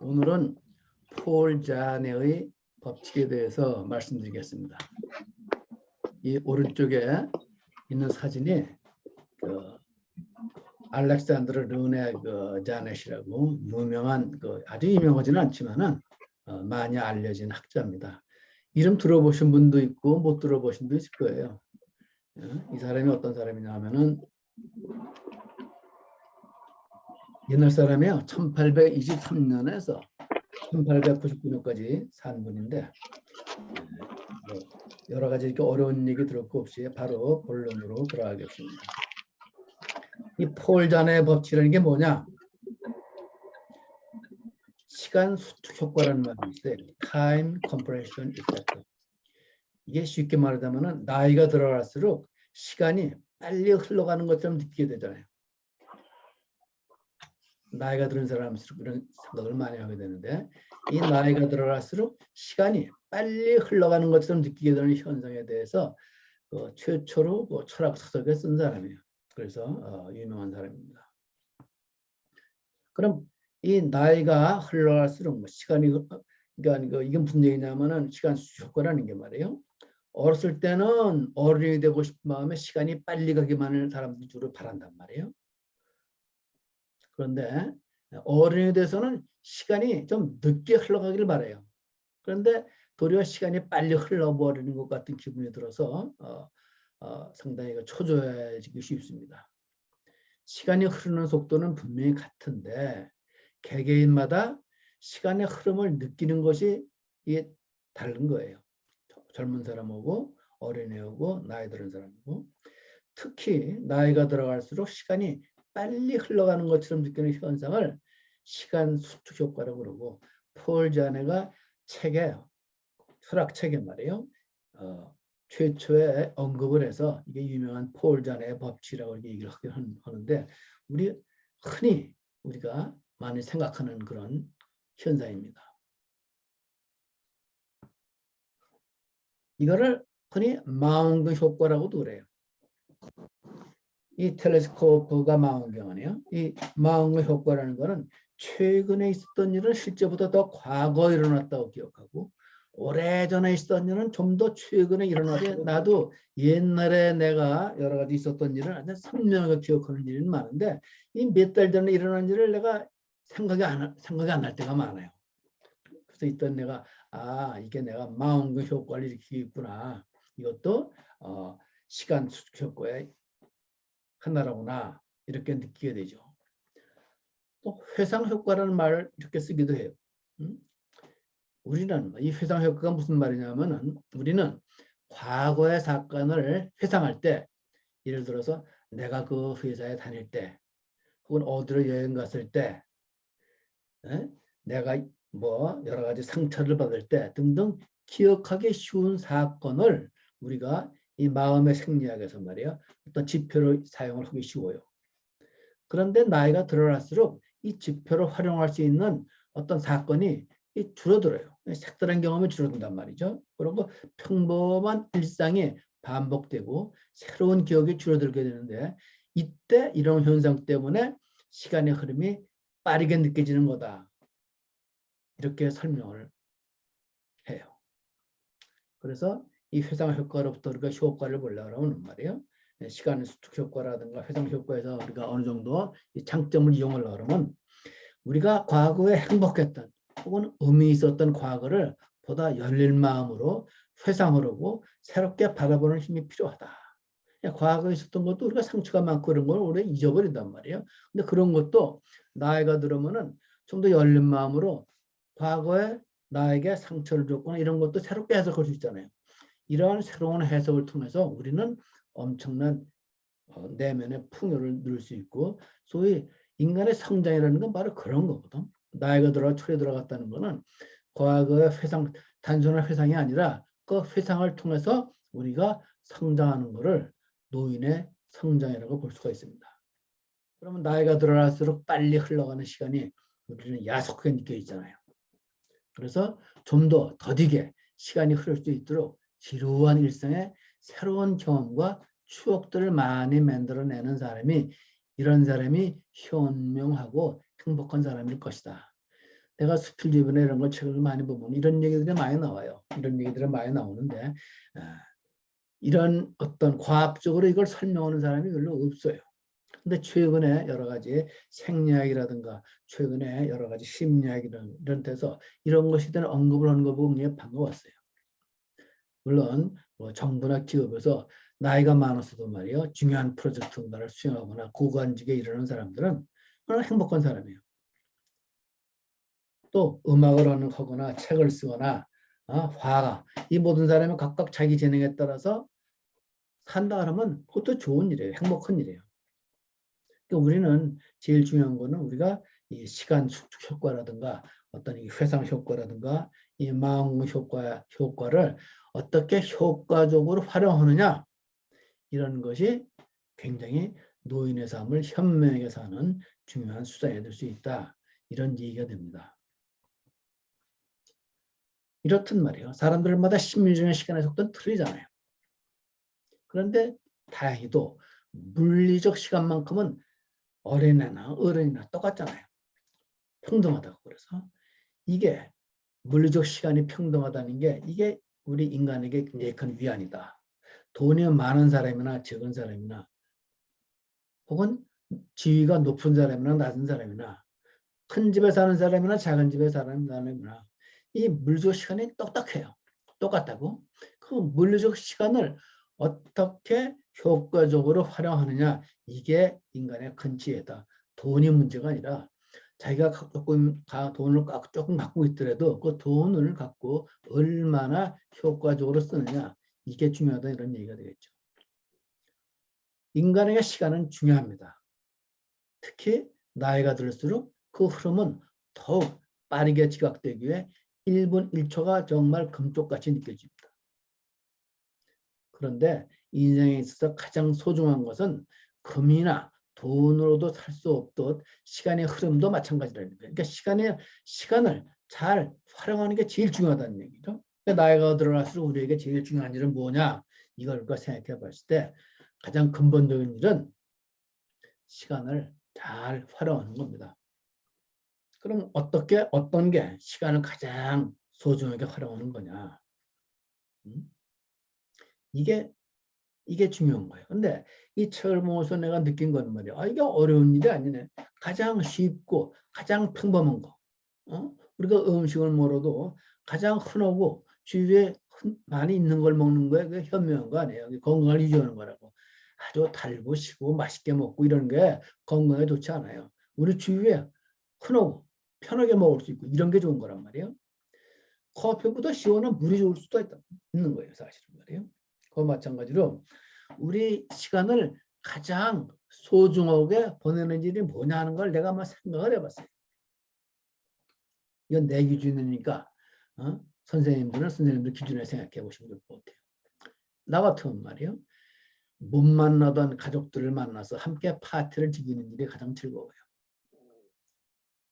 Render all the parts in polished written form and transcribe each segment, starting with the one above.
오늘은 폴 자네의 법칙에 대해서 말씀드리겠습니다. 이 오른쪽에 있는 사진이 알렉산드르 르네 자넷이라고 유명한 아주 유명하지는 않지만은 많이 알려진 학자입니다. 이름 들어보신 분도 있고 못 들어보신 분도 있을 거예요. 이 사람이 어떤 사람이냐 하면은 옛날 사람이요. 1823년에서 1899년까지 산 분인데 여러 가지 이렇게 어려운 얘기 들을 거 없이 바로 본론으로 들어가겠습니다. 이 폴 자네의 법칙이라는 게 뭐냐? 시간 수축 효과라는 말이 있어요. Time compression effect. 이게 쉽게 말하자면은 나이가 들어갈수록 시간이 빨리 흘러가는 것처럼 느끼게 되잖아요. 나이가 들은 사람일수록 그런 생각을 많이 하게 되는데 이 나이가 들어갈수록 시간이 빨리 흘러가는 것처럼 느끼게 되는 현상에 대해서 최초로 철학 서적에 쓴 사람이에요. 그래서 유명한 사람입니다. 그럼 이 나이가 흘러갈수록 시간이 그러니까 이게 무슨 얘기냐면은 시간 수축 효과라는 게 말이에요. 어렸을 때는 어른이 되고 싶은 마음에 시간이 빨리 가기만을 사람들이 주로 바란단 말이에요. 그런데 어른이 돼서는 시간이 좀 늦게 흘러가기를 바라요. 그런데 도리어 시간이 빨리 흘러버리는 것 같은 기분이 들어서 상당히 초조해지기 쉽습니다. 시간이 흐르는 속도는 분명히 같은데 개개인마다 시간의 흐름을 느끼는 것이 이게 다른 거예요. 젊은 사람하고 어린애하고 나이 들은 사람하고 특히 나이가 들어갈수록 시간이 빨리 흘러가는 것처럼 느끼는 현상을 시간 수축 효과라고 그러고 폴 자네가 책에 철학 책에 말이에요. 최초에 언급을 해서 이게 유명한 폴 자네의 법칙이라고 이렇게 얘기를 하는데 흔히 우리가 많이 생각하는 그런 현상입니다. 이거를 흔히 망원경 효과라고도 그래요. 이 텔레스코프가 망원경이에요. 이 망원경 효과라는 거는 최근에 있었던 일은 실제보다 더 과거에 일어났다고 기억하고 오래전에 있었던 일은 좀 더 최근에 일어났다고. 나도 옛날에 내가 여러 가지 있었던 일은 아주 선명하게 기억하는 일은 많은데 이 몇 달 전에 일어난 일을 내가 생각이 안 날 때가 많아요. 그래서 이때 내가 이게 내가 망원경 효과를 일으키고 있구나. 이것도 시간 수축 효과의 하나라구나 이렇게 느끼게 되죠. 또 회상 효과라는 말을 이렇게 쓰기도 해요. 우리는 이 회상 효과가 무슨 말이냐면은 우리는 과거의 사건을 회상할 때 예를 들어서 내가 그 회사에 다닐 때 혹은 어디로 여행 갔을 때 내가 여러 가지 상처를 받을 때 등등 기억하기 쉬운 사건을 우리가 이 마음의 생리학에서 말이에요. 어떤 지표로 사용을 하기 쉬워요. 그런데 나이가 들어갈수록 이 지표를 활용할 수 있는 어떤 사건이 줄어들어요. 색다른 경험이 줄어든단 말이죠. 그리고 평범한 일상이 반복되고 새로운 기억이 줄어들게 되는데 이때 이런 현상 때문에 시간의 흐름이 빠르게 느껴지는 거다. 이렇게 설명을 해요. 그래서 이 회상 효과로부터 우리가 효과를 보려고 하면 말이에요. 시간 수축 효과라든가 회상 효과에서 우리가 어느 정도 이 장점을 이용하려고 하면 우리가 과거에 행복했던 혹은 의미 있었던 과거를 보다 열린 마음으로 회상을 하고 새롭게 바라보는 힘이 필요하다. 과거에 있었던 것도 우리가 상처가 많고 그런 걸 오래 잊어버린단 말이에요. 근데 그런 것도 나이가 들으면은 좀 더 열린 마음으로 과거에 나에게 상처를 줬거나 이런 것도 새롭게 해석할 수 있잖아요. 이러한 새로운 해석을 통해서 우리는 엄청난 내면의 풍요를 누릴 수 있고 소위 인간의 성장이라는 건 바로 그런 거거든. 나이가 들어 철에 들어갔다는 거는 과거의 회상, 단순한 회상이 아니라 그 회상을 통해서 우리가 성장하는 것을 노인의 성장이라고 볼 수가 있습니다. 그러면 나이가 들어갈수록 빨리 흘러가는 시간이 우리는 야속하게 느껴지잖아요. 그래서 좀 더 더디게 시간이 흐를 수 있도록 지루한 일상에 새로운 경험과 추억들을 많이 만들어내는 사람이 이런 사람이 현명하고 행복한 사람일 것이다. 내가 스필 주변에 이런 걸 책을 많이 보면 이런 얘기들이 많이 나와요. 이런 얘기들이 많이 나오는데 이런 어떤 과학적으로 이걸 설명하는 사람이 별로 없어요. 근데 최근에 여러 가지 생리학이라든가 최근에 여러 가지 심리학 이런 데서 이런 것에 대한 언급을 하는 거 보고 굉장히 반가웠어요. 물론 뭐 정부나 기업에서 나이가 많아서도 말이요 중요한 프로젝트 뭔가를 수행하거나 고관직에 이르는 사람들은 얼마나 행복한 사람이에요. 또 음악을 하거나 책을 쓰거나 화가 이 모든 사람이 각각 자기 재능에 따라서 산다 그러면 그것도 좋은 일이에요. 행복한 일이에요. 그러니까 우리는 제일 중요한 거는 우리가 이 시간 수축 효과라든가 어떤 이 회상 효과라든가 이 마음 효과를 어떻게 효과적으로 활용하느냐 이런 것이 굉장히 노인의 삶을 현명하게 사는 중요한 수단이 될 수 있다. 이런 얘기가 됩니다. 이렇듯 말이에요. 사람들마다 심리적인 시간의 속도는 틀리잖아요. 그런데 다행히도 물리적 시간만큼은 어린애나 어른이나 똑같잖아요. 평등하다고. 그래서 이게 물리적 시간이 평등하다는 게 이게 우리 인간에게 굉장히 큰 위안이다. 돈이 많은 사람이나 적은 사람이나 혹은 지위가 높은 사람이나 낮은 사람이나 큰 집에 사는 사람이나 작은 집에 사는 사람이나 이 물리적 시간이 똑같아요. 똑같다고. 그 물리적 시간을 어떻게 효과적으로 활용하느냐 이게 인간의 큰 지혜다. 돈이 문제가 아니라 자기가 돈을 조금 갖고 있더라도 그 돈을 갖고 얼마나 효과적으로 쓰느냐 이게 중요하다 이런 얘기가 되겠죠. 인간에게 시간은 중요합니다. 특히 나이가 들수록 그 흐름은 더욱 빠르게 지각되기 위해 1분 1초가 정말 금쪽같이 느껴집니다. 그런데 인생에 있어서 가장 소중한 것은 금이나 돈으로도 살 수 없듯 시간의 흐름도 마찬가지라는 거예요. 그러니까 시간을 잘 활용하는 게 제일 중요하다는 얘기죠. 그러니까 나이가 들어갈수록 우리에게 제일 중요한 일은 뭐냐? 이걸 생각해 봤을 때 가장 근본적인 일은 시간을 잘 활용하는 겁니다. 그럼 어떤 게 시간을 가장 소중하게 활용하는 거냐? 이게 중요한 거예요. 근데 이 책을 보면서 내가 느낀 건 말이야. 이게 어려운 일이 아니네. 가장 쉽고 가장 평범한 거. 우리가 음식을 먹어도 가장 흔하고 주위에 많이 있는 걸 먹는 거에 그게 현명한 거 아니에요. 건강을 유지하는 거라고. 아주 달고 시고 맛있게 먹고 이런 게 건강에 좋지 않아요. 우리 주위에 흔하고 편하게 먹을 수 있고 이런 게 좋은 거란 말이에요. 커피보다 시원한 물이 좋을 수도 있는 거예요. 사실은 말이에요. 그와 마찬가지로 우리 시간을 가장 소중하게 보내는 일이 뭐냐 하는 걸 내가 한번 생각을 해봤어요. 이건 내 기준이니까 선생님들 기준에 생각해 보시면 좋을 것 같아요. 나 같으면 말이에요. 못 만나던 가족들을 만나서 함께 파티를 즐기는 일이 가장 즐거워요.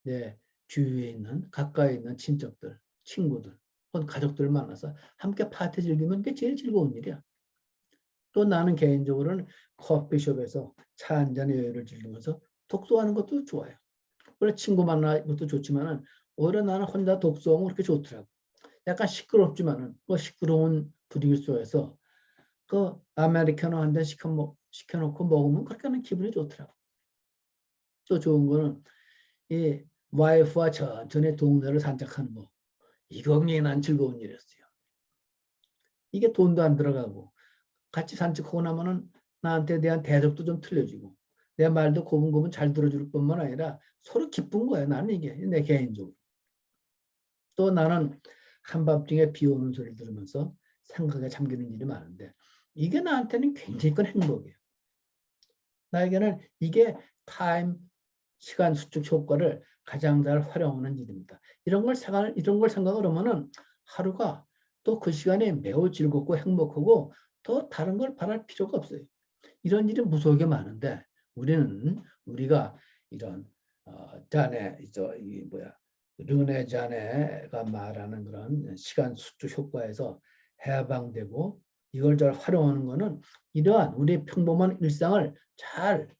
내 주위에 있는 가까이 있는 친척들, 친구들, 혹은 가족들을 만나서 함께 파티 즐기면 그게 제일 즐거운 일이야. 또 나는 개인적으로는 커피숍에서 차 한 잔 여유를 즐기면서 독서하는 것도 좋아요. 원래 친구 만나는 것도 좋지만은 오히려 나는 혼자 독서하면 그렇게 좋더라고. 약간 시끄럽지만은 그 시끄러운 분위기 속에서 그 아메리카노 한 잔 시켜놓고 먹으면 그렇게 하는 기분이 좋더라고. 또 좋은 거는 이 와이프와 천천히 동네를 산책하는 거. 이거 굉장히 난 즐거운 일이었어요. 이게 돈도 안 들어가고 같이 산책하고 나면은 나한테 대한 대접도 좀 틀려지고 내 말도 고분고분 잘 들어줄 뿐만 아니라 서로 기쁜 거야. 나는 이게 내 개인적으로. 또 나는 한밤중에 비 오는 소리를 들으면서 생각에 잠기는 일이 많은데 이게 나한테는 굉장히 큰 행복이에요. 나에게는 이게 시간 수축 효과를 가장 잘 활용하는 일입니다. 이런 걸 생각을 하면은 하루가 또 그 시간에 매우 즐겁고 행복하고 더 다른 걸 바랄 필요가 없어요. 이런 일이 무수하게 많은데 우리가 이런 르네 자네가 말하는 그런 시간 수축 효과에서 해방되고 이걸 잘 활용하는 거는 이러한 우리 평범한 일상을 잘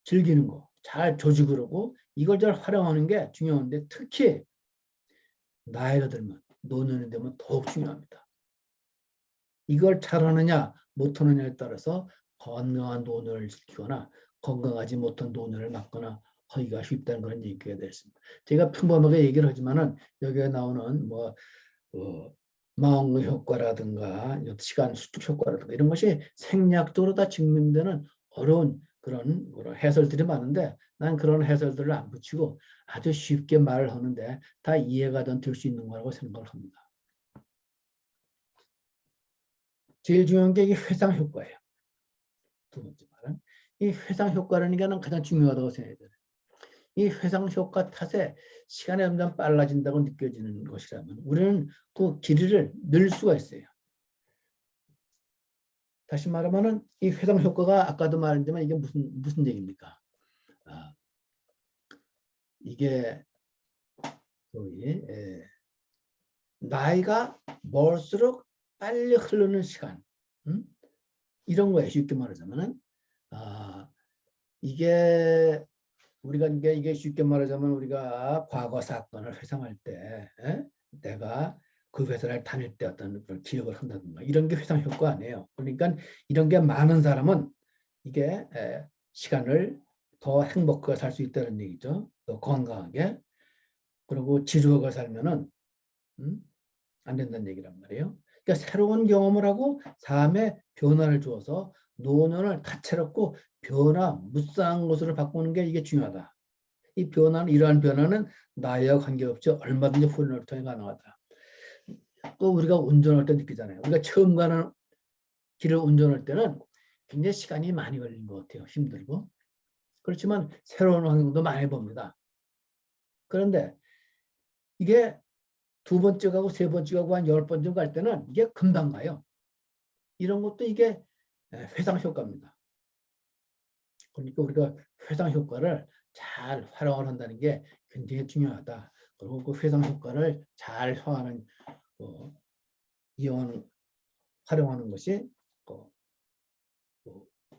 즐기는 거, 잘 조직을 하고 이걸 잘 활용하는 게 중요한데 특히 나이가 들면 노년이 되면 더욱 중요합니다. 이걸 잘하느냐 못하느냐에 따라서 건강한 노년을 지키거나 건강하지 못한 노년을 막거나 하기가 쉽다는 그런 얘기가 됐습니다. 제가 평범하게 얘기를 하지만은 여기에 나오는 뭐 마음 효과라든가 시간 수축 효과라든가 이런 것이 생략적으로 다 증명되는 어려운 그런 해설들이 많은데 난 그런 해설들을 안 붙이고 아주 쉽게 말을 하는데 다 이해가 될 수 있는 거라고 생각을 합니다. 제일 중요한 게 이게 회상 효과예요. 두 번째 말은 이 회상 효과라는 게 가장 중요하다고 생각해요. 이 회상 효과 탓에 시간이 점점 빨라진다고 느껴지는 것이라면 우리는 그 길이를 늘 수가 있어요. 다시 말하면은 이 회상 효과가 아까도 말했지만 이게 무슨 얘기입니까? 이게 거의 나이가 멀수록 빨리 흐르는 시간, 이런 거예요. 쉽게 말하자면은 이게 우리가 이게 쉽게 말하자면 우리가 과거 사건을 회상할 때 내가 그 회사를 다닐 때 어떤 그런 기억을 한다든가 이런 게 회상 효과 아니에요. 그러니까 이런 게 많은 사람은 이게 시간을 더 행복하게 살 수 있다는 얘기죠. 더 건강하게. 그리고 지루하게 살면은 안 된다는 얘기란 말이에요. 그러니까 새로운 경험을 하고 삶에 변화를 주어서 노년을 다채롭고 변화 무쌍한 것으로 바꾸는 게 이게 중요하다. 이 변화는 이러한 변화는 나이와 관계없이 얼마든지 훈련을 통해 가능하다. 또 우리가 운전할 때 느끼잖아요. 우리가 처음 가는 길을 운전할 때는 굉장히 시간이 많이 걸린 것 같아요. 힘들고. 그렇지만 새로운 환경도 많이 봅니다. 그런데 이게 두 번째 가고 세 번째 가고 한 10번째 갈 때는 이게 금방 가요. 이런 것도 이게 회상 효과입니다. 그러니까 우리가 회상 효과를 잘 활용을 한다는 게 굉장히 중요하다. 그리고 그 회상 효과를 잘 활용하는 것이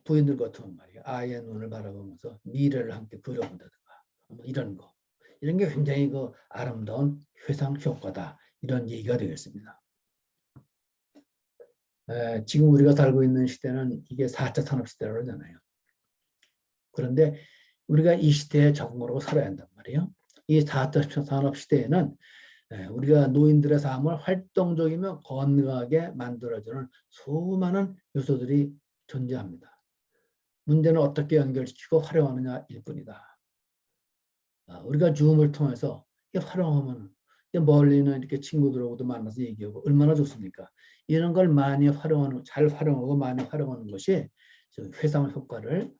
부인들 같은 말이에요. 아이의 눈을 바라보면서 미래를 함께 그려본다든가 뭐 이런 거. 이런 게 굉장히 아름다운 회상 효과다. 이런 얘기가 되겠습니다. 지금 우리가 살고 있는 시대는 이게 4차 산업시대라고 하잖아요. 그런데 우리가 이 시대에 적응하고 살아야 한단 말이에요. 이 4차 산업시대에는 우리가 노인들의 삶을 활동적이며 건강하게 만들어주는 수많은 요소들이 존재합니다. 문제는 어떻게 연결시키고 활용하느냐일 뿐이다. 우리가 줌을 통해서 활용하면 멀리 있는 이렇게 친구들하고도 만나서 얘기하고 얼마나 좋습니까? 이런 걸 많이 잘 활용하고 많이 활용하는 것이 회상 효과를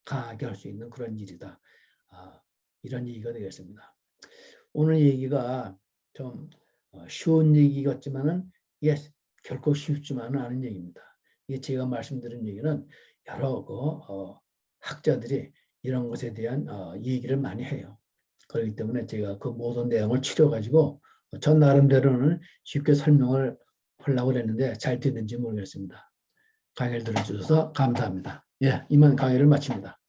강하게 할 수 있는 그런 일이다. 이런 얘기가 되겠습니다. 오늘 얘기가 좀 쉬운 얘기 같지만은 이게 결코 쉽지만은 않은 얘기입니다. 이게 제가 말씀드린 얘기는 여러 학자들이 이런 것에 대한 얘기를 많이 해요. 그렇기 때문에 제가 그 모든 내용을 추려가지고 전 나름대로는 쉽게 설명을 하려고 했는데 잘 됐는지 모르겠습니다. 강의를 들어주셔서 감사합니다. 예, 이만 강의를 마칩니다.